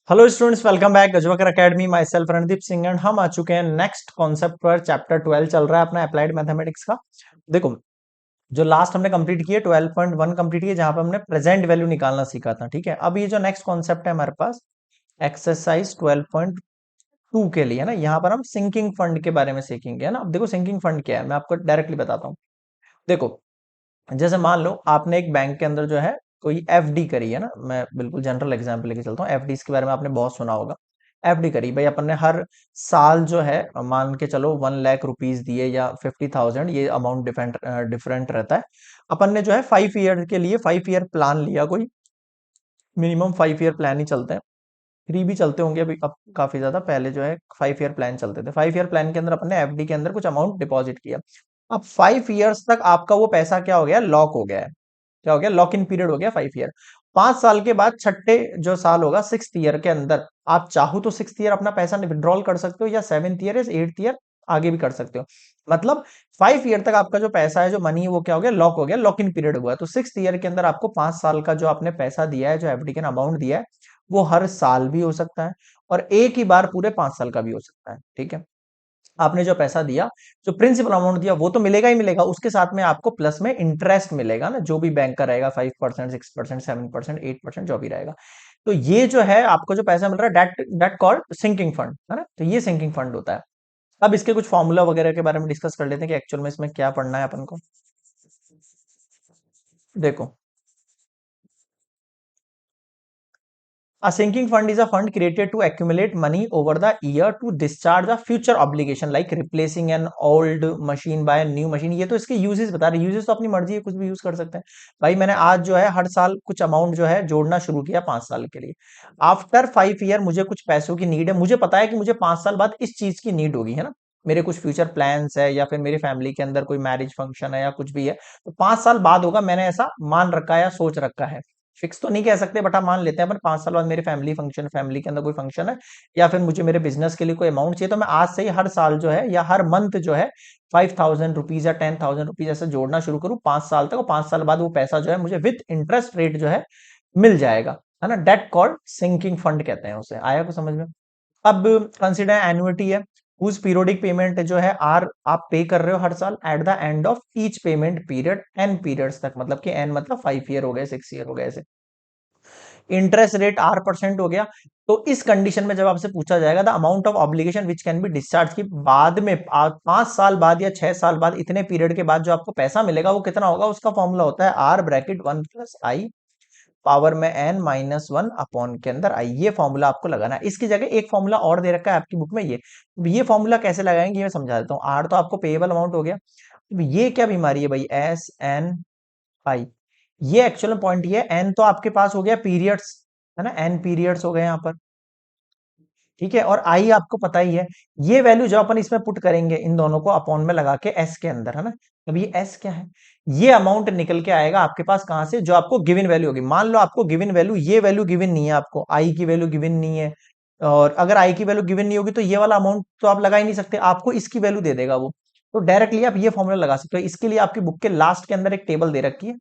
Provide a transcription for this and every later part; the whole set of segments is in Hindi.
Hello students, welcome back Gajwakar academy. Myself Randeep Singh and हम आ चुके हैं नेक्स्ट कॉन्सेप्ट पर। चैप्टर 12 चल रहा है अपना अप्लाइड मैथमेटिक्स का। देखो, जो लास्ट हमने कंप्लीट किया 12.1 कंप्लीट किया, जहां पर हमने प्रेजेंट वैल्यू निकालना सीखा था। ठीक है, अब ये जो नेक्स्ट कॉन्सेप्ट है हमारे पास एक्सरसाइज 12.2 के लिए है ना, यहाँ पर हम सिंकिंग फंड के बारे में सीखेंगे, है ना। अब देखो, सिंकिंग फंड क्या है, मैं आपको डायरेक्टली बताता हूँ। देखो, जैसे मान लो आपने एक बैंक के अंदर जो है कोई एफडी करी है ना, मैं बिल्कुल जनरल एग्जांपल लेके चलता हूँ। एफडी के बारे में आपने बहुत सुना होगा। एफडी करी भाई अपन ने, हर साल जो है मान के चलो 1 लाख रुपीज दिए या 50,000, ये अमाउंट डिफरेंट डिफरेंट रहता है। अपन ने जो है 5 ईयर के लिए 5 ईयर प्लान लिया, कोई मिनिमम 5 ईयर प्लान ही चलते हैं। 3 भी चलते होंगे अभी, अब काफी ज्यादा। पहले जो है 5 ईयर प्लान चलते थे। 5 ईयर प्लान के अंदर अपन ने एफडी के अंदर कुछ अमाउंट डिपॉजिट किया। अब 5 ईयर्स तक आपका वो पैसा क्या हो गया, लॉक हो गया है। क्या हो गया, लॉक इन पीरियड हो गया 5 ईयर। 5 साल के बाद छठे जो साल होगा, 6th ईयर के अंदर, आप चाहो तो 6th ईयर अपना पैसा विड्रॉल कर सकते हो, या 7th ईयर या 8th ईयर आगे भी कर सकते हो। मतलब 5 ईयर तक आपका जो पैसा है, जो मनी है, वो क्या हो गया, लॉक हो गया, लॉक इन पीरियड हुआ। तो 6th ईयर के अंदर आपको 5 साल का जो आपने पैसा दिया है, जो एफडी का अमाउंट दिया है, वो हर साल भी हो सकता है और एक ही बार पूरे 5 साल का भी हो सकता है। ठीक है, आपने जो पैसा दिया, जो प्रिंसिपल अमाउंट दिया, वो तो मिलेगा ही मिलेगा, उसके साथ में आपको प्लस में इंटरेस्ट मिलेगा ना, जो भी बैंक का रहेगा, 5%, 6%, 7%, 8%, जो भी रहेगा। तो ये जो है आपको जो पैसा मिल रहा है, debt debt called sinking fund, है ना। तो ये सिंकिंग फंड होता है। अब इसके कुछ फॉर्मूला वगैरह के बारे में डिस्कस कर लेते हैं कि एक्चुअल में इसमें क्या पढ़ना है अपन को। देखो, a sinking fund is a fund created to accumulate money over the year to discharge a future obligation like replacing an old machine by a new machine। ये तो इसके यूजेस बता रहे, यूजेस तो अपनी मर्जी है, कुछ भी यूज कर सकते हैं। भाई मैंने आज जो है हर साल कुछ अमाउंट जो है जोड़ना शुरू किया 5 साल के लिए। आफ्टर 5 ईयर मुझे कुछ पैसों की नीड है, मुझे पता है कि मुझे 5 साल बाद इस चीज की नीड होगी, है ना। मेरे कुछ फ्यूचर प्लान्स है, या फिर मेरी फैमिली के अंदर कोई मैरिज फंक्शन है, या कुछ भी है, तो 5 साल बाद होगा, मैंने ऐसा मान रखा है या सोच रखा है। फिक्स तो नहीं कह सकते, बट हम मान लेते हैं अपन 5 साल बाद मेरे फैमिली के अंदर कोई फंक्शन है, या फिर मुझे मेरे बिजनेस के लिए कोई अमाउंट चाहिए, तो मैं आज से ही हर साल जो है या हर मंथ जो है 5,000 रुपीज या 10,000 रुपीज ऐसे जोड़ना शुरू करूँ 5 साल तक, और 5 साल बाद वो पैसा जो है मुझे विद इंटरेस्ट रेट जो है मिल जाएगा, है ना। डेट कॉल्ड सिंकिंग फंड कहते हैं उसे। आया को समझ में। अब कंसिडर एन्युटी है, उस पीरियोडिक पेमेंट जो है आर आप पे कर रहे हो हर साल at the end of each payment period, n periods तक, मतलब कि एन मतलब 5 ईयर हो गए, 6 ईयर हो गए ऐसे। इंटरेस्ट रेट R% हो गया। तो इस कंडीशन में जब आपसे पूछा जाएगा the amount of obligation which can be discharge, की बाद में 5 साल बाद या 6 साल बाद, इतने पीरियड के बाद जो आपको पैसा मिलेगा वो कितना होगा, उसका फॉर्मूला होता है R ब्रैकेट 1 + I पावर में n-1 अपॉन के अंदर I। ये फॉर्मूला आपको लगाना है। इसकी जगह एक फॉर्मूला और दे रखा है आपकी बुक में, ये फॉर्मूला कैसे लगाएंगे ये मैं समझा देता हूँ। R तो आपको पेएबल अमाउंट हो गया। ये क्या बीमारी है भाई, SNI। ये एक्चुअल में पॉइंट ये है, एन तो आपके पास हो गया पीरियड्स, है ना, एन पीरियड्स हो गए यहाँ पर। ठीक है, और आई आपको पता ही है। ये वैल्यू जो अपन इसमें पुट करेंगे, इन दोनों को अपॉन में लगा के एस के अंदर, है ना। अब ये एस क्या है, ये अमाउंट निकल के आएगा आपके पास कहां से, जो आपको गिवन वैल्यू होगी। मान लो आपको गिवन वैल्यू, ये वैल्यू गिवन नहीं है, आपको आई की वैल्यू गिवन नहीं है, और अगर आई की वैल्यू गिवन नहीं होगी तो ये वाला अमाउंट तो आप लगा ही नहीं सकते, आपको इसकी वैल्यू दे देगा वो। तो डायरेक्टली आप ये फॉर्मूला लगा सकते हो। इसके लिए आपकी बुक के लास्ट के अंदर एक टेबल दे रखी है।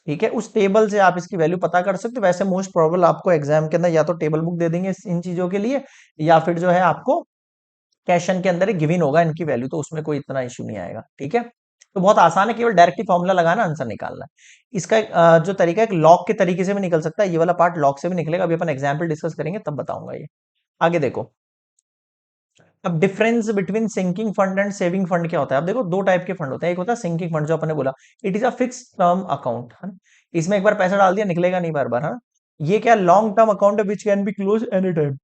ठीक है, उस टेबल से आप इसकी वैल्यू पता कर सकते हो। वैसे मोस्ट प्रोबेबल आपको एग्जाम के अंदर या तो टेबल बुक दे देंगे इन चीजों के लिए, या फिर जो है आपको क्वेश्चन के अंदर ही गिवन होगा इनकी वैल्यू, तो उसमें कोई इतना इश्यू नहीं आएगा। ठीक है, तो बहुत आसान है, केवल डायरेक्टली फॉर्मूला लगाना, आंसर निकालना है। इसका जो तरीका है, एक लॉग के तरीके से भी निकल सकता है, ये वाला पार्ट लॉग से भी निकलेगा, अभी अपन एग्जाम्पल डिस्कस करेंगे तब बताऊंगा ये। आगे देखो, अब difference between sinking fund and saving fund क्या होता है। अब देखो, दो टाइप के फंड होते हैं। एक होता है सिंकिंग फंड, जो अपने बोला, it is a fix term account, है ना। इसमें एक बार पैसा डाल दिया, निकलेगा नहीं बार बार, है ना। ये क्या, लॉन्ग टर्म अकाउंट है which can be close any time.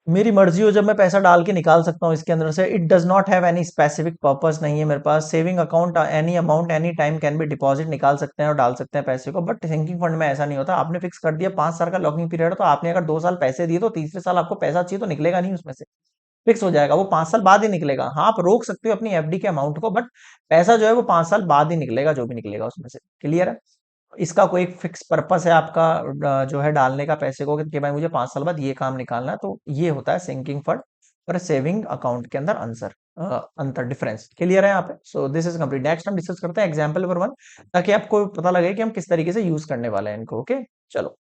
मेरी मर्जी हो जब मैं पैसा डाल के निकाल सकता हूँ इसके अंदर से। It does not have any specific purpose, नहीं है मेरे पास। Saving account, any amount any time can be deposit, निकाल सकते हैं और डाल सकते हैं पैसे को। बट सिंकिंग फंड में ऐसा नहीं होता। आपने फिक्स कर दिया 5 साल का लॉकिंग पीरियड, तो आपने अगर 2 साल पैसे दिए तो तीसरे साल आपको पैसा चाहिए तो निकलेगा नहीं उसमें से, फिक्स हो जाएगा, वो 5 साल बाद ही निकलेगा। हाँ, आप रोक सकते हो अपनी एफडी के अमाउंट को, बट पैसा जो है वो 5 साल बाद ही निकलेगा, जो भी निकलेगा उसमें से। क्लियर है। इसका कोई फिक्स पर्पस है आपका जो है डालने का पैसे को, कि भाई मुझे 5 साल बाद ये काम निकालना है, तो ये होता है सिंकिंग फंड और सेविंग अकाउंट के अंदर आंसर, अंतर, डिफरेंस। क्लियर है यहाँ पे। So this is complete. Next हम डिस्कस करते हैं एग्जाम्पल नंबर 1, ताकि आपको पता लगे कि हम किस तरीके से यूज करने वाले हैं इनको। ओके, चलो।